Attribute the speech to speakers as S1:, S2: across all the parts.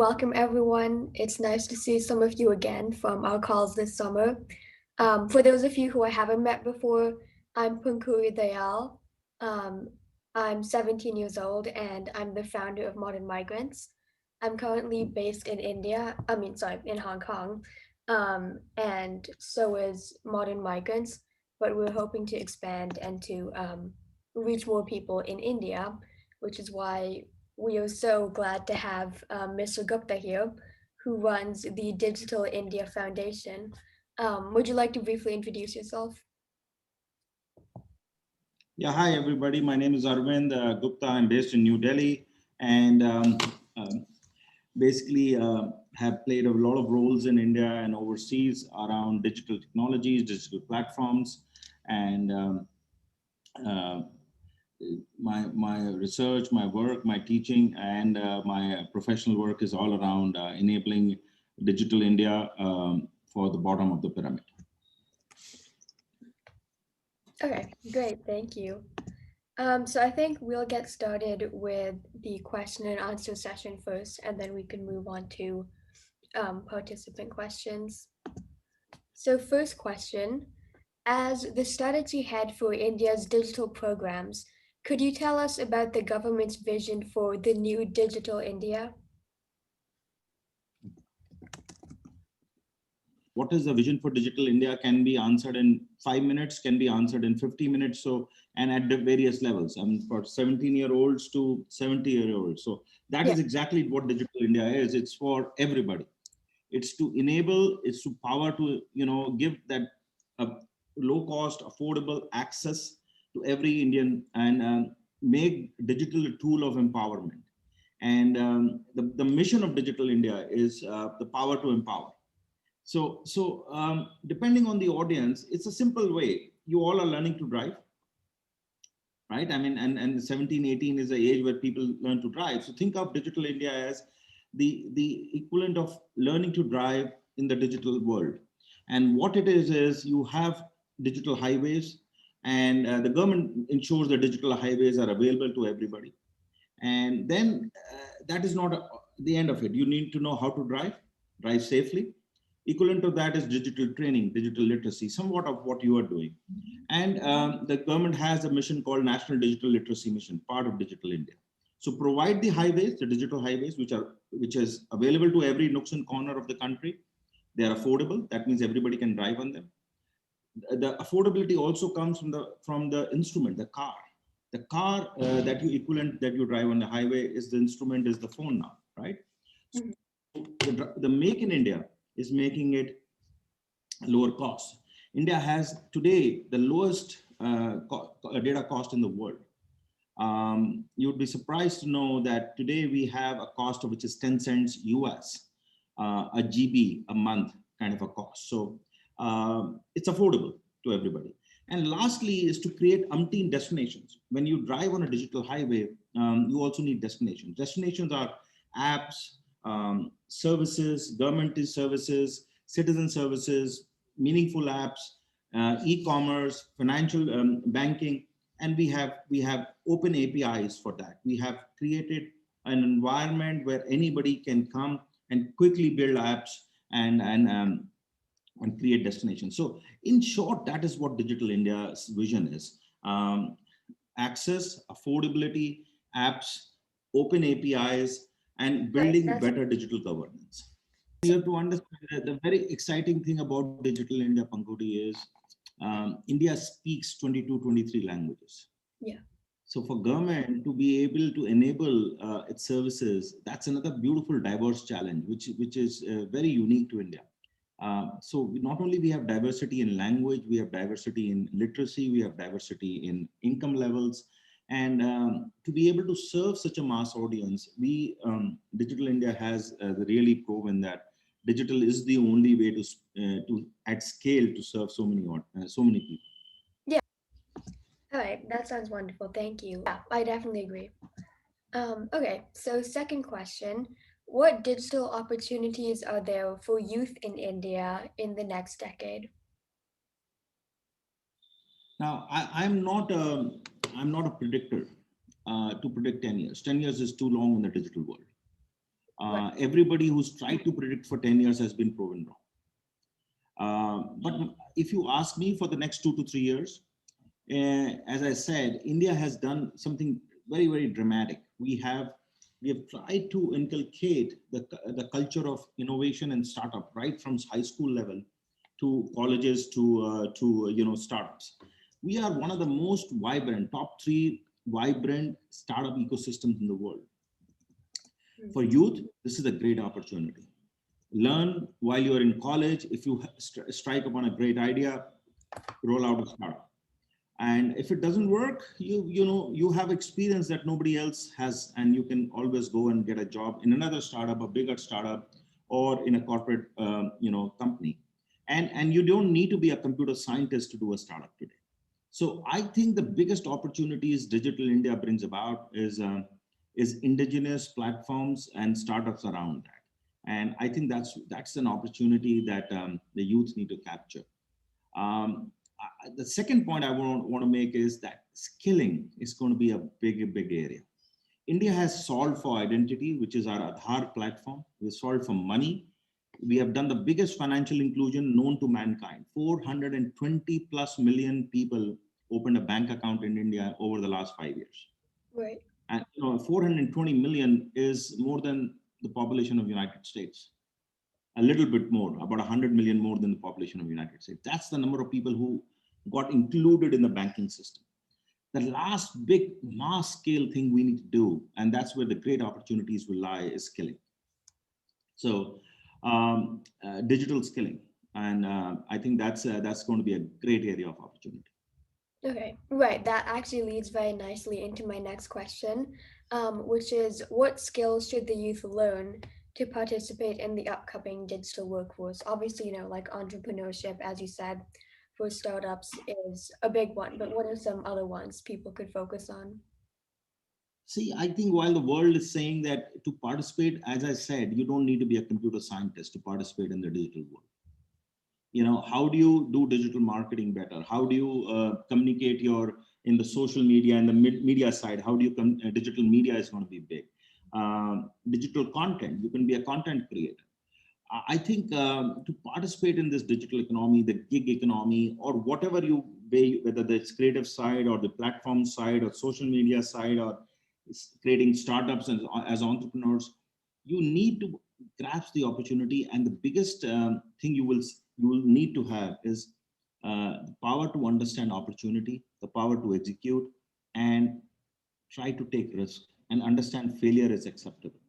S1: welcome everyone. It's nice to see some of you again from our calls this summer. For those of you who I haven't met before, I'm Punkuri Dayal. Um, I'm 17 years old and I'm the founder of Modern Migrants. I'm currently based in in Hong Kong, and so is Modern Migrants, but we're hoping to expand and to reach more people in India, which is why we are so glad to have Mr. Gupta here, who runs the Digital India Foundation. Would you like to briefly introduce yourself?
S2: Yeah, hi everybody. My name is Arvind Gupta. I'm based in New Delhi and basically have played a lot of roles in India and overseas around digital technologies, digital platforms, and uh, my research, my work, my teaching, and my professional work is all around enabling digital India for the bottom of the pyramid.
S1: Okay, great, thank you. So I think we'll get started with the question and answer session first, and then we can move on to participant questions. So first question, as the strategy head for India's digital programs, could you tell us about the government's vision for the new Digital India?
S2: What is the vision for digital India can be answered in 5 minutes, can be answered in 50 minutes. So, and at the various levels, for 17-year-olds to 70-year-olds. So that is exactly what digital India is. It's for everybody. It's to enable, it's to power to, give that low cost, affordable access to every Indian and make digital a tool of empowerment. And the mission of Digital India is the power to empower. So depending on the audience, it's a simple way. You all are learning to drive, right? I mean, and 17, 18 is the age where people learn to drive. So think of Digital India as the equivalent of learning to drive in the digital world. And what it is you have digital highways, and the government ensures that digital highways are available to everybody. And then that is not the end of it. You need to know how to drive safely. Equivalent to that is digital training, digital literacy, somewhat of what you are doing. And the government has a mission called National Digital Literacy Mission, part of Digital India. So provide the highways, the digital highways, which is available to every nooks and corner of the country. They are affordable. That means everybody can drive on them. The affordability also comes from the instrument, the car. The car that you drive on the highway is the instrument, is the phone now, right? So the Make in India is making it lower cost. India has today the lowest data cost in the world. You'd be surprised to know that today we have a cost of which is 10 cents US, a GB a month kind of a cost. So it's affordable to everybody. And lastly is to create umpteen destinations. When you drive on a digital highway, you also need destinations. Destinations are apps, services, government services, citizen services, meaningful apps, e-commerce, financial banking, and we have open APIs for that. We have created an environment where anybody can come and quickly build apps and create destinations. So in short, that is what Digital India's vision is. Access, affordability, apps, open APIs, and building better digital governance. You have to understand that the very exciting thing about Digital India, Pankudi, is India speaks 22, 23 languages.
S1: Yeah.
S2: So for government to be able to enable its services, that's another beautiful, diverse challenge, which is very unique to India. So not only we have diversity in language, we have diversity in literacy, we have diversity in income levels, and to be able to serve such a mass audience, Digital India has really proven that digital is the only way to at scale to serve so many people.
S1: Yeah. All right, that sounds wonderful. Thank you. Yeah, I definitely agree. Okay, so second question. What digital opportunities are there for youth in India in the next decade?
S2: Now, I'm not a predictor to predict 10 years. 10 years is too long in the digital world.
S1: Right.
S2: Everybody who's tried to predict for 10 years has been proven wrong. But if you ask me for the next 2 to 3 years, as I said, India has done something very, very dramatic. We have tried to inculcate the culture of innovation and startup right from high school level to colleges to startups. We are one of the most vibrant, top three vibrant startup ecosystems in the world. For youth, this is a great opportunity. Learn while you're in college. If you strike upon a great idea, roll out a startup. And if it doesn't work, you have experience that nobody else has, and you can always go and get a job in another startup, a bigger startup, or in a corporate company. And you don't need to be a computer scientist to do a startup today. So I think the biggest opportunities Digital India brings about is indigenous platforms and startups around that. And I think that's an opportunity that the youth need to capture. The second point I want to make is that skilling is going to be a big area. India has solved for identity, which is our Aadhaar platform. We solved for money. We have done the biggest financial inclusion known to mankind. 420 plus million people opened a bank account in India over the last 5 years.
S1: Right.
S2: And 420 million is more than the population of the United States. A little bit more, about 100 million more than the population of the United States. That's the number of people who got included in the banking system. The last big mass scale thing we need to do, and that's where the great opportunities will lie, is skilling. So digital skilling. And I think that's going to be a great area of opportunity.
S1: Okay, right. That actually leads very nicely into my next question, which is what skills should the youth learn to participate in the upcoming digital workforce? Obviously, like entrepreneurship, as you said, for startups is a big one, but what are some other ones people could focus on?
S2: See, I think while the world is saying that to participate, as I said, you don't need to be a computer scientist to participate in the digital world. How do you do digital marketing better? How do you communicate in the social media and the media side? How do you digital media is going to be big. Digital content, you can be a content creator. I think to participate in this digital economy, the gig economy, or whatever whether it's creative side or the platform side or social media side or creating startups as entrepreneurs, you need to grasp the opportunity. And the biggest thing you will need to have is the power to understand opportunity, the power to execute, and try to take risk and understand failure is acceptable.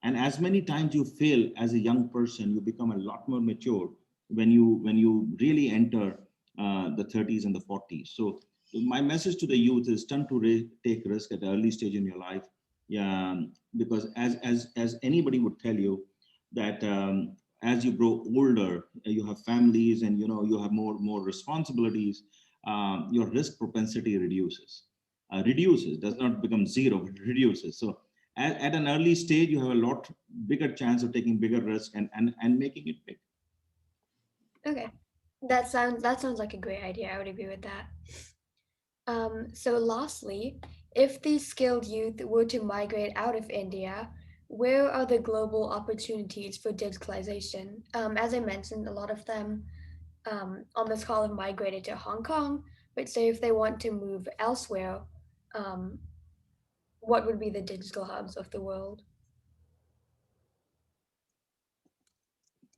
S2: And as many times you fail as a young person, you become a lot more mature when you really enter the 30s and the 40s. So my message to the youth is turn to take risk at an early stage in your life. Yeah, because as anybody would tell you that as you grow older, you have families and you have more responsibilities. Your risk propensity reduces, does not become zero, but reduces. So at an early stage, you have a lot bigger chance of taking bigger risk and making it big.
S1: Okay, that sounds like a great idea. I would agree with that. So lastly, if these skilled youth were to migrate out of India, where are the global opportunities for digitalization? As I mentioned, a lot of them on this call have migrated to Hong Kong, but say if they want to move elsewhere, um, what would be the digital hubs of the world?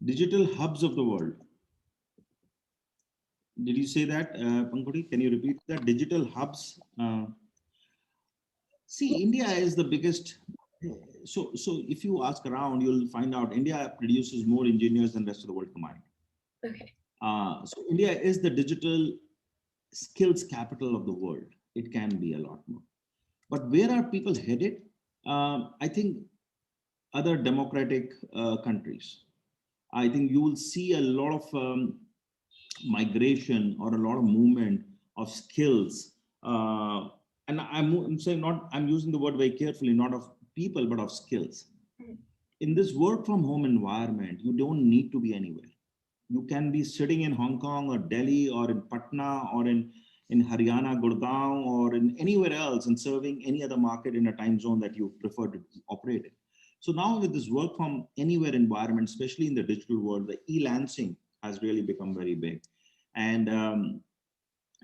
S2: Digital hubs of the world. Did you say that, Pankudi? Can you repeat that? Digital hubs. See, India is the biggest. So if you ask around, you'll find out India produces more engineers than the rest of the world combined.
S1: Okay.
S2: So India is the digital skills capital of the world. It can be a lot more. But where are people headed? I think other democratic countries. I think you will see a lot of migration or a lot of movement of skills. And I'm saying not, I'm using the word very carefully, not of people, but of skills. In this work from home environment, you don't need to be anywhere. You can be sitting in Hong Kong or Delhi or in Patna or in Haryana, Gurgaon, or in anywhere else and serving any other market in a time zone that you prefer to operate in. So now with this work from anywhere environment, especially in the digital world, the e-lancing has really become very big. And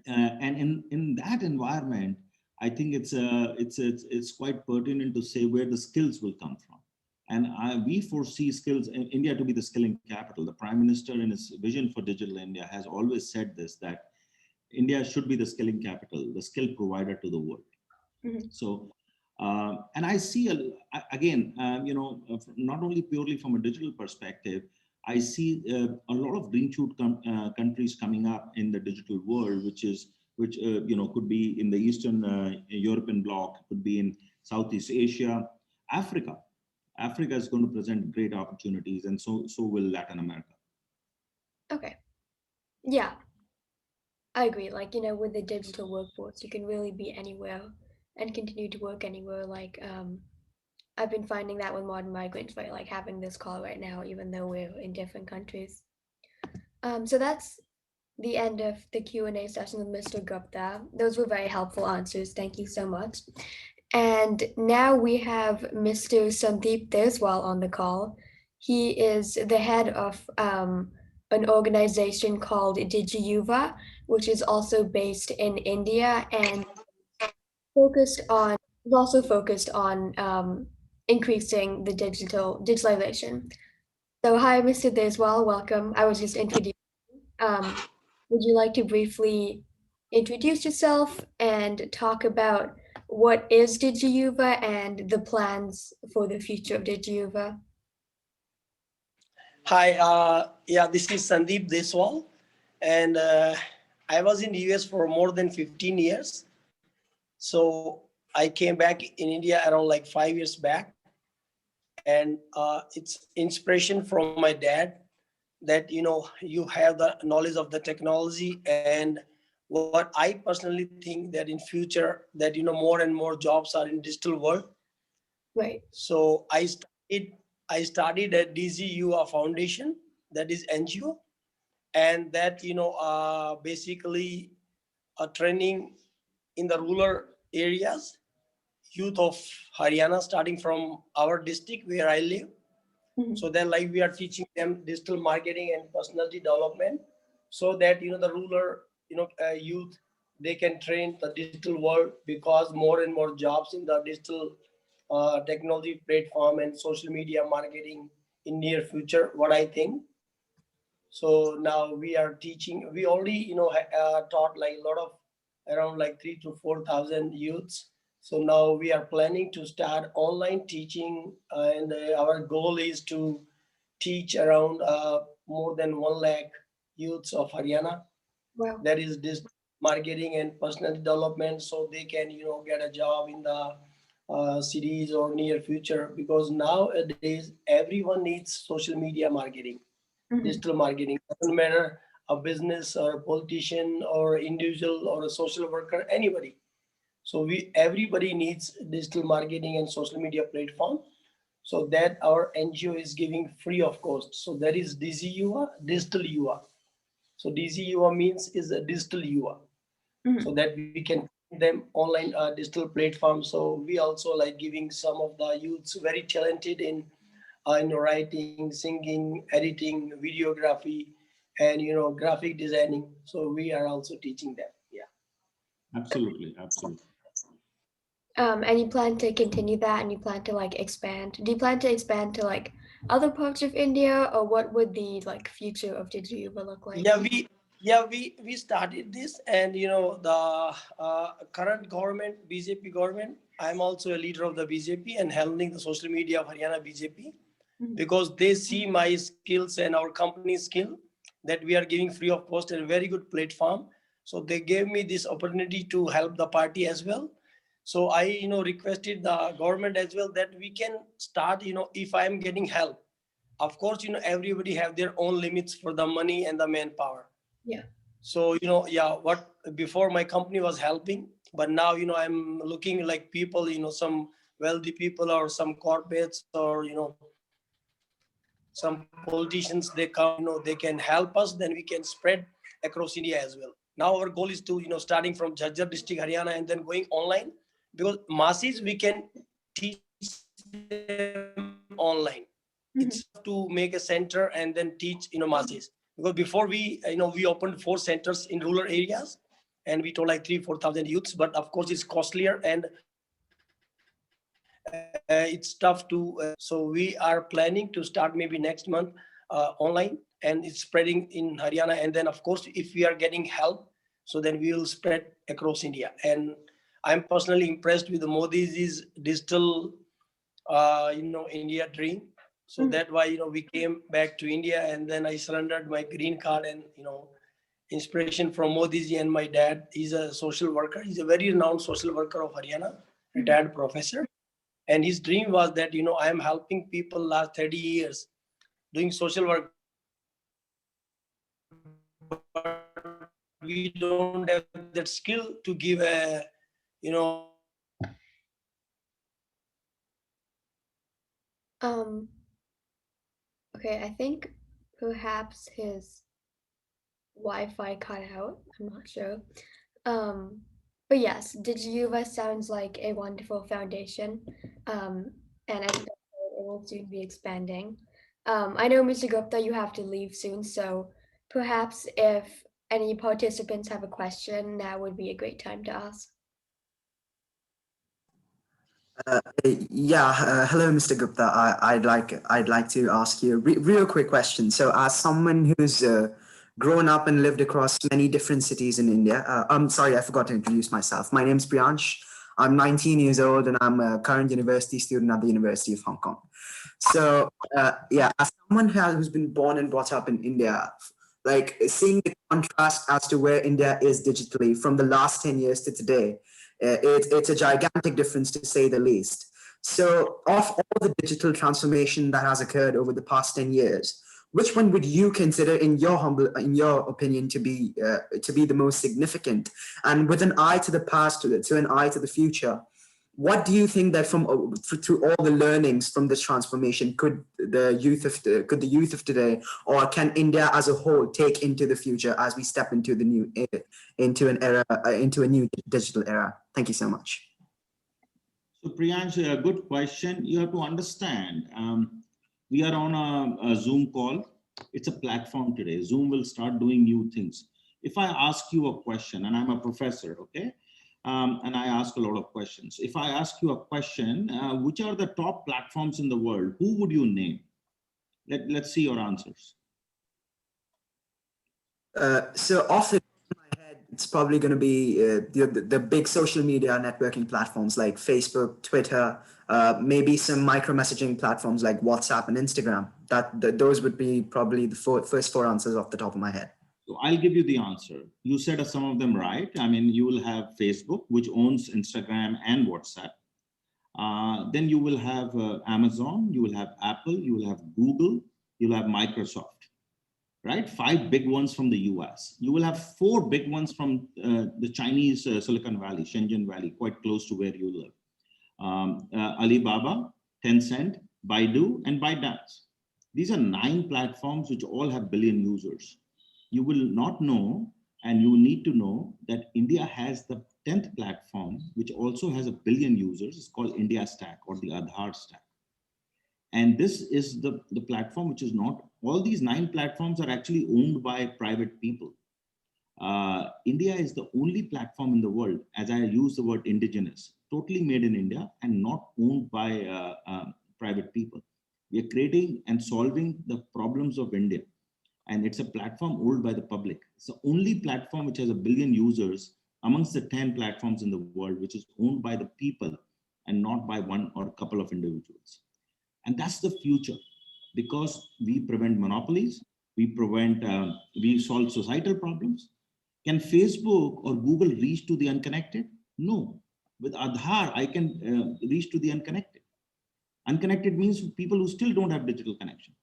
S2: in that environment, I think it's quite pertinent to say where the skills will come from. And we foresee skills in India to be the skilling capital. The Prime Minister in his vision for digital India has always said this, that India should be the skilling capital, the skill provider to the world.
S1: Mhm.
S2: So, and I see again, not only purely from a digital perspective, I see a lot of green shoot countries coming up in the digital world, which could be in the Eastern European bloc, could be in Southeast Asia, Africa. Africa is going to present great opportunities, and so will Latin America.
S1: Okay. Yeah, I agree. Like, with the digital workforce, you can really be anywhere and continue to work anywhere. Like, I've been finding that with modern migrants, right? Like having this call right now, even though we're in different countries. So that's the end of the Q&A session with Mr. Gupta. Those were very helpful answers. Thank you so much. And now we have Mr. Sandeep Deswal on the call. He is the head of an organization called DigiYuva, which is also based in India and focused on is also focused on increasing the digitalization. So hi, Mr. Deswal, welcome. I was just introduced. Um, would you like to briefly introduce yourself and talk about what is DigiYuva and the plans for the future of DigiYuva?
S3: Hi, yeah, this is Sandeep Deswal, and I was in the US for more than 15 years. So I came back in India around like 5 years back, and it's inspiration from my dad that you have the knowledge of the technology, and what I personally think that in future that more and more jobs are in digital world.
S1: Right.
S3: So I started at DigiYuva Foundation, that is NGO, and that basically a training in the rural areas, youth of Haryana, starting from our district where I live.
S1: Mhm.
S3: So then, like, we are teaching them digital marketing and personality development, so that the rural youth, they can train the digital world, because more and more jobs in the digital technology platform and social media marketing in near future, what I think. So now we are teaching. We already taught like a lot of around like 3 to 4 thousand youths. So now we are planning to start online teaching, and our goal is to teach around more than 1 lakh youths of Haryana.
S1: Wow.
S3: That is this marketing and personal development, so they can get a job in the cities or near future, because nowadays everyone needs social media marketing,
S1: Mhm.
S3: digital marketing. Doesn't matter a business or a politician or individual or a social worker, anybody. So we everybody needs digital marketing and social media platform. So that our NGO is giving free of cost. So that is DigiYuva, digital UA. So DigiYuva means is a digital UA, so
S1: Mhm.
S3: that we can them online digital platform. So we also like giving some of the youths very talented in writing, singing, editing, videography, and graphic designing. So we are also teaching them. Yeah.
S2: Absolutely, absolutely.
S1: And you plan to continue that and you plan to like expand. Do you plan to expand to like other parts of India or what would the like future of DigiYuva look like?
S3: Yeah we started this, and the current government, BJP government, I'm also a leader of the BJP and handling the social media of Haryana BJP,
S1: Mhm.
S3: because they see my skills and our company's skill, that we are giving free of cost and a very good platform. So they gave me this opportunity to help the party as well. So I requested the government as well that we can start, if I am getting help. Of course, everybody have their own limits for the money and the manpower.
S1: Yeah.
S3: So yeah, what before my company was helping, but now I'm looking like people, some wealthy people or some corporates or some politicians, they come, they can help us, then we can spread across India as well. Now our goal is to starting from Jhajjar district, Haryana, and then going online, because masses we can teach them online, but online. It's to make a center and then teach, masses. Because before we opened 4 centers in rural areas, and we told like 3,000-4,000 youths. But of course, it's costlier and it's tough to. So we are planning to start maybe next month online, and it's spreading in Haryana. And then of course, if we are getting help, so then we will spread across India. And I'm personally impressed with the Modi's digital, India dream. So that's why, we came back to India, and then I surrendered my green card, and, inspiration from Modi and my dad. He's a social worker. He's a very renowned social worker of Haryana, retired professor. And his dream was that, I am helping people last 30 years doing social work. We don't have that skill to give a,
S1: Okay, I think perhaps his Wi-Fi cut out. I'm not sure. But yes, DigiYuva sounds like a wonderful foundation. And as it will soon be expanding. I know, Mr. Gupta, you have to leave soon, so perhaps if any participants have a question, now would be a great time to ask.
S4: Hello, Mr. Gupta. I'd like to ask you a real quick question. So, as someone who's grown up and lived across many different cities in India, I'm sorry, I forgot to introduce myself. My name's Priyansh. I'm 19 years old, and I'm a current university student at the University of Hong Kong. So, as someone who's been born and brought up in India, like seeing the contrast as to where India is digitally from the last 10 years to today, it's a gigantic difference to say the least. So of all the digital transformation that has occurred over the past 10 years, which one would you consider in your opinion to be the most significant? And with an eye to the past, to an eye to the future, what do you think that through all the learnings from this transformation could the youth of today, or can India as a whole take into the future as we step into the new into a new digital era? Thank you so much.
S2: So Priyansh, a good question. You have to understand, we are on a Zoom call. It's a platform today. Zoom will start doing new things. If I ask you a question, and I'm a professor, okay? And I ask a lot of questions. If I ask you a question, which are the top platforms in the world? Who would you name? Let's see your answers.
S4: So off the top of my head, it's probably going to be the big social media networking platforms like Facebook, Twitter, maybe some micro messaging platforms like WhatsApp and Instagram. Those would be probably the first 4 answers off the top of my head.
S2: So I'll give you the answer. You said some of them right. I mean, you will have Facebook, which owns Instagram and WhatsApp. Then you will have Amazon, you will have Apple, you will have Google, you'll have Microsoft, right? 5 big ones from the US. You will have 4 big ones from the Chinese Silicon Valley, Shenzhen Valley, quite close to where you live. Alibaba, Tencent, Baidu, and ByteDance. These are 9 platforms which all have billion users. You will not know, and you need to know that India has the 10th platform, which also has a billion users. It's called India Stack or the Aadhaar Stack. And this is the platform which is not, all these 9 platforms are actually owned by private people. India is the only platform in the world, as I use the word indigenous, totally made in India and not owned by private people. We are creating and solving the problems of India. And it's a platform owned by the public. It's the only platform which has a billion users amongst the 10 platforms in the world, which is owned by the people and not by one or a couple of individuals. And that's the future, because we prevent monopolies, we solve societal problems. Can Facebook or Google reach to the unconnected? No. With Aadhaar, I can reach to the unconnected. Unconnected means people who still don't have digital connection.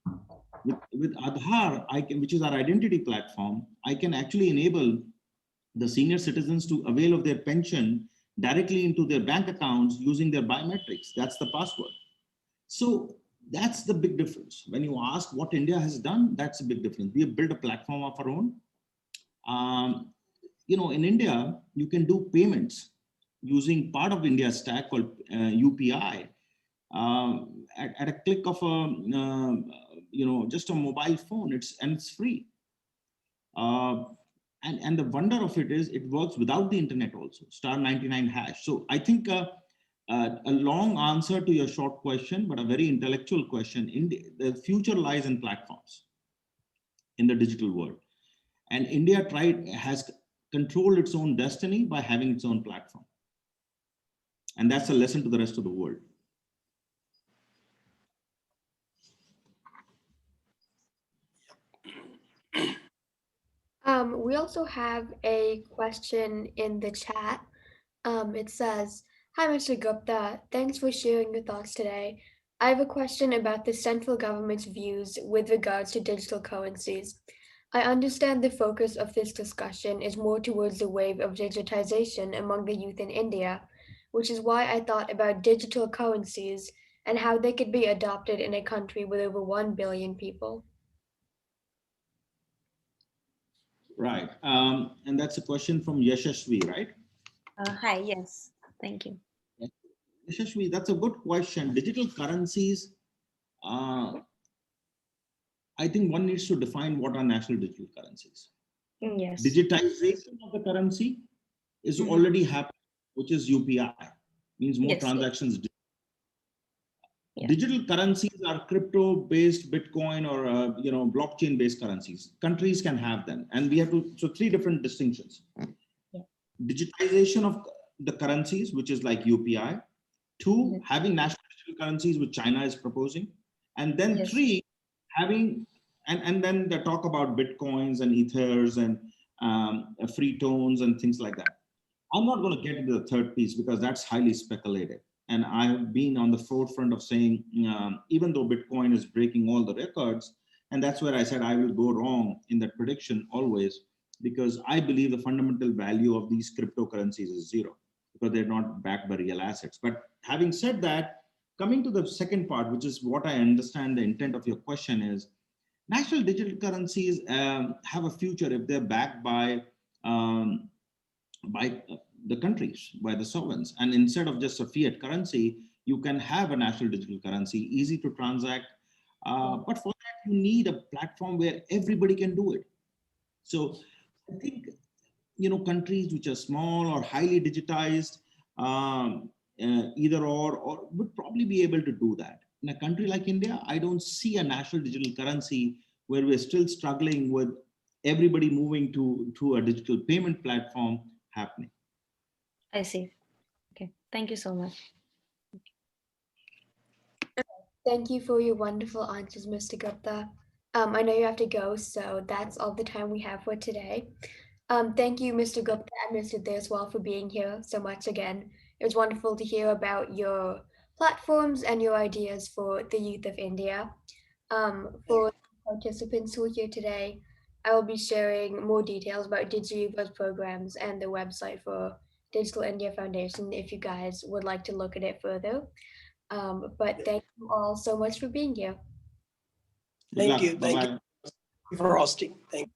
S2: With Aadhaar, which is our identity platform, I can actually enable the senior citizens to avail of their pension directly into their bank accounts using their biometrics. That's the password. So that's the big difference. When you ask what India has done, that's a big difference. We have built a platform of our own. In India, you can do payments using part of India's stack called UPI. at a click of a just a mobile phone. It's free. And the wonder of it is it works without the internet also, *99#. So I think a long answer to your short question, but a very intellectual question. The future lies in platforms in the digital world, and India has controlled its own destiny by having its own platform, and that's a lesson to the rest of the world.
S1: We also have a question in the chat. It says, "Hi, Mr. Gupta. Thanks for sharing your thoughts today. I have a question about the central government's views with regards to digital currencies. I understand the focus of this discussion is more towards the wave of digitization among the youth in India, which is why I thought about digital currencies and how they could be adopted in a country with over 1 billion people."
S2: Right. And that's a question from Yashasvi, right?
S5: Hi, yes, thank you.
S2: Yashasvi, that's a good question. Digital currencies, I think one needs to define what are national digital currencies.
S5: Yes.
S2: Digitization of the currency is already happening, which is UPI, means more
S5: Yes,
S2: transactions.
S5: Yeah.
S2: Digital currencies are crypto-based, Bitcoin, or blockchain-based currencies. Countries can have them, and we have to. So three different distinctions: digitization of the currencies, which is like UPI; two, having national digital currencies, which China is proposing; and then three, having and then the talk about Bitcoins and Ethers and free tones and things like that. I'm not going to get into the third piece because that's highly speculative. And I have been on the forefront of saying, even though Bitcoin is breaking all the records, and that's where I said I will go wrong in that prediction always, because I believe the fundamental value of these cryptocurrencies is zero because they're not backed by real assets. But having said that, coming to the second part, which is what I understand the intent of your question is, national digital currencies have a future if they're backed by the countries, by the sovereigns. And instead of just a fiat currency, you can have a national digital currency, easy to transact. But for that, you need a platform where everybody can do it. So I think, countries which are small or highly digitized, either or would probably be able to do that. In a country like India, I don't see a national digital currency where we're still struggling with everybody moving to a digital payment platform happening.
S5: I see. Okay, thank you so much.
S1: Thank you for your wonderful answers, Mr. Gupta. I know you have to go, so that's all the time we have for today. Thank you, Mr. Gupta and Mr. Dey as well for being here so much again. It was wonderful to hear about your platforms and your ideas for the youth of India. For participants who are here today, I will be sharing more details about DigiYuva's programs and the website for Digital India Foundation if you guys would like to look at it further. But thank you all so much for being here.
S3: Thank you.
S2: Bye-bye.
S3: Thank you for hosting. Thank you.